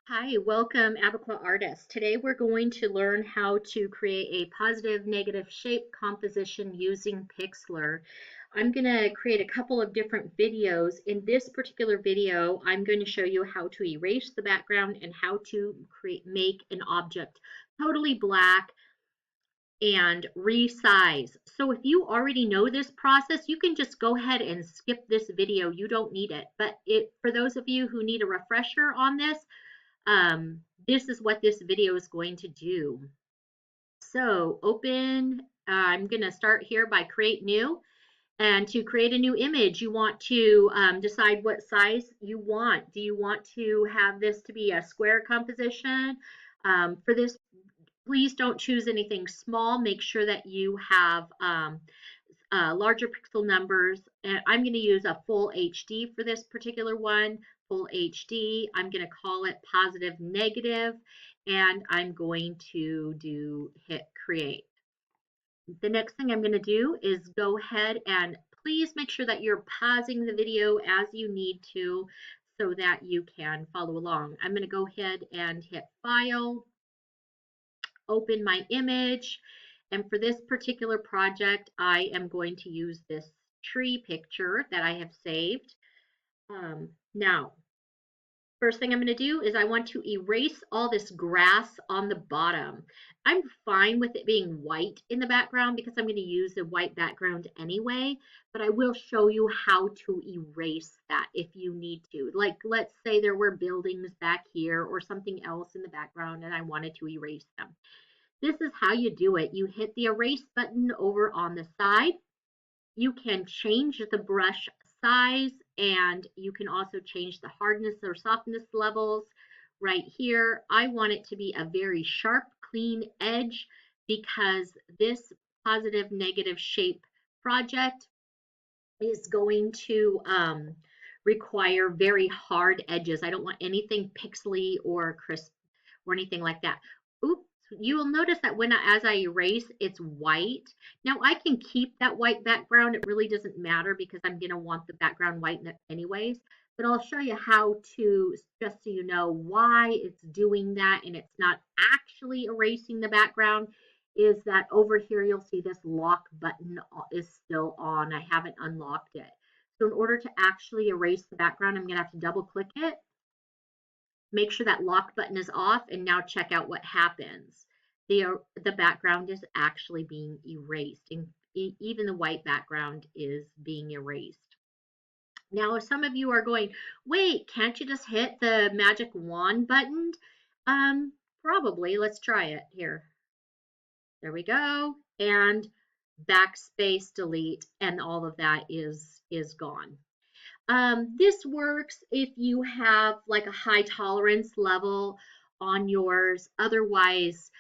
Hi, welcome Abaca Artists. Today we're going to learn how to create a positive negative shape composition using Pixlr. I'm going to create a couple of different videos. In this particular video, I'm going to show you how to erase the background and how to make an object totally black and resize. So if you already know this process, you can just go ahead and skip this video. You don't need it. But for those of you who need a refresher on this is what this video is going to do. So open, I'm going to start here by create new. And to create a new image, you want to decide what size you want. Do you want to have this to be a square composition? For this, please don't choose anything small. Make sure that you have larger pixel numbers. And I'm going to use a full HD for this particular one. Full HD. I'm going to call it positive negative, and I'm going to hit create. The next thing I'm going to do is go ahead and please make sure that you're pausing the video as you need to so that you can follow along. I'm going to go ahead and hit file, open my image. And for this particular project, I am going to use this tree picture that I have saved. Now, first thing I'm going to do is I want to erase all this grass on the bottom. I'm fine with it being white in the background because I'm going to use the white background anyway, but I will show you how to erase that if you need to. Like, let's say there were buildings back here or something else in the background and I wanted to erase them. This is how you do it. You hit the erase button over on the side. You can change the brush size and you can also change the hardness or softness levels right here. I want it to be a very sharp, clean edge because this positive negative shape project is going to require very hard edges. I don't want anything pixely or crisp or anything like that. Oops, you will notice that as I erase, it's white. Now I can keep that white background. It really doesn't matter because I'm going to want the background white anyways. But I'll show you how to, just so you know why it's doing that and it's not actually erasing the background, is that over here you'll see this lock button is still on. I haven't unlocked it. So in order to actually erase the background, I'm going to have to double click it, make sure that lock button is off, and now check out what happens. The background is actually being erased, and even the white background is being erased. Now, if some of you are going, wait, can't you just hit the magic wand button? Probably. Let's try it here. There we go. And backspace delete, and all of that is gone. This works if you have like a high tolerance level on yours. Otherwise,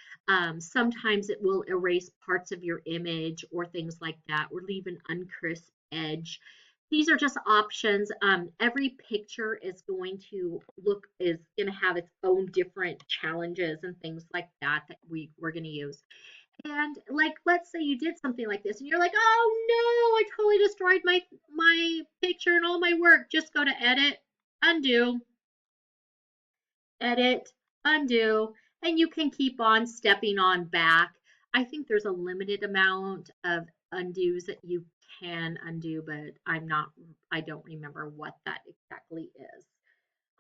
sometimes it will erase parts of your image or things like that, or leave an uncrisp edge. These are just options. Every picture is going to have its own different challenges and things like that we're going to use. And like, let's say you did something like this and you're like, oh no, I totally destroyed my picture and all my work. Just go to undo, edit, undo, and you can keep on stepping on back. I think there's a limited amount of undos that you can undo, but I don't remember what that exactly is.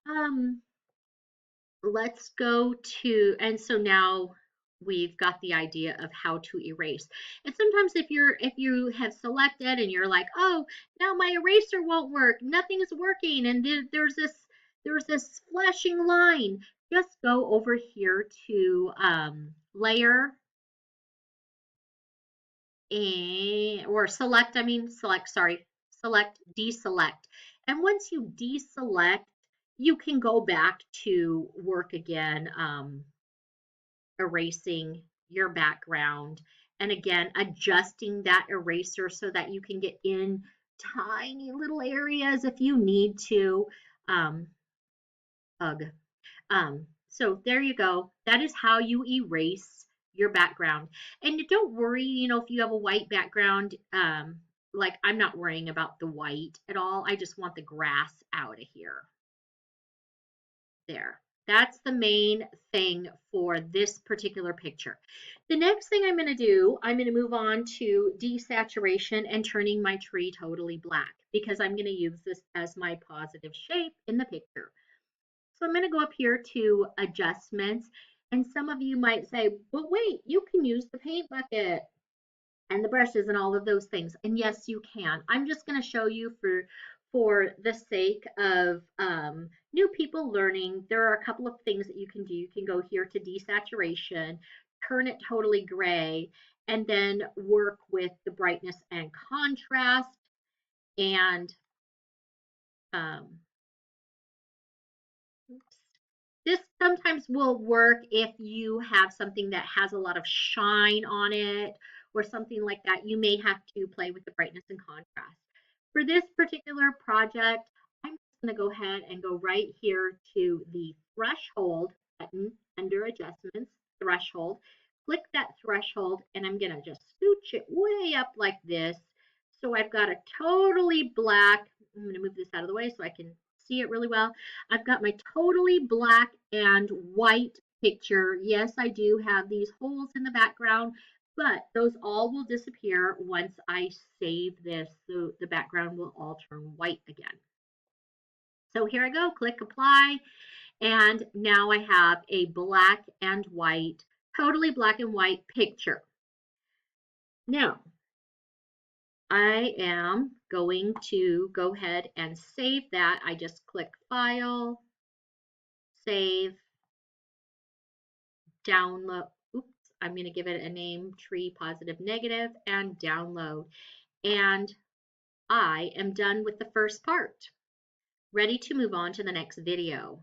Um, let's go to, and so now we've got the idea of how to erase. And sometimes if you have selected and you're like, oh, now my eraser won't work, nothing is working, and there's this flashing line, just go over here to layer or select, select, deselect. And once you deselect, you can go back to work again, erasing your background. And again, adjusting that eraser so that you can get in tiny little areas if you need to. Um, ugh. So there you go. That is how you erase your background. And don't worry, if you have a white background, like I'm not worrying about the white at all. I just want the grass out of here. There. That's the main thing for this particular picture. The next thing I'm going to do, I'm going to move on to desaturation and turning my tree totally black because I'm going to use this as my positive shape in the picture. So I'm going to go up here to adjustments, and some of you might say, well, wait, you can use the paint bucket and the brushes and all of those things. And yes, you can. I'm just going to show you for the sake of new people learning. There are a couple of things that you can do. You can go here to desaturation, turn it totally gray, and then work with the brightness and contrast. And um, this sometimes will work if you have something that has a lot of shine on it or something like that. You may have to play with the brightness and contrast. For this particular project, I'm just going to go ahead and go right here to the threshold button under adjustments, threshold. Click that threshold and I'm going to just scooch it way up like this. So I've got a totally black, I'm going to move this out of the way so I can see it really well. I've got my totally black and white picture. Yes, I do have these holes in the background, but those all will disappear once I save this. So the background will all turn white again. So here I go, click apply, and now I have a black and white, totally black and white picture. Now, I am going to go ahead and save that. I just click File, Save, Download. Oops, I'm going to give it a name, Tree Positive Negative, and download. And I am done with the first part. Ready to move on to the next video.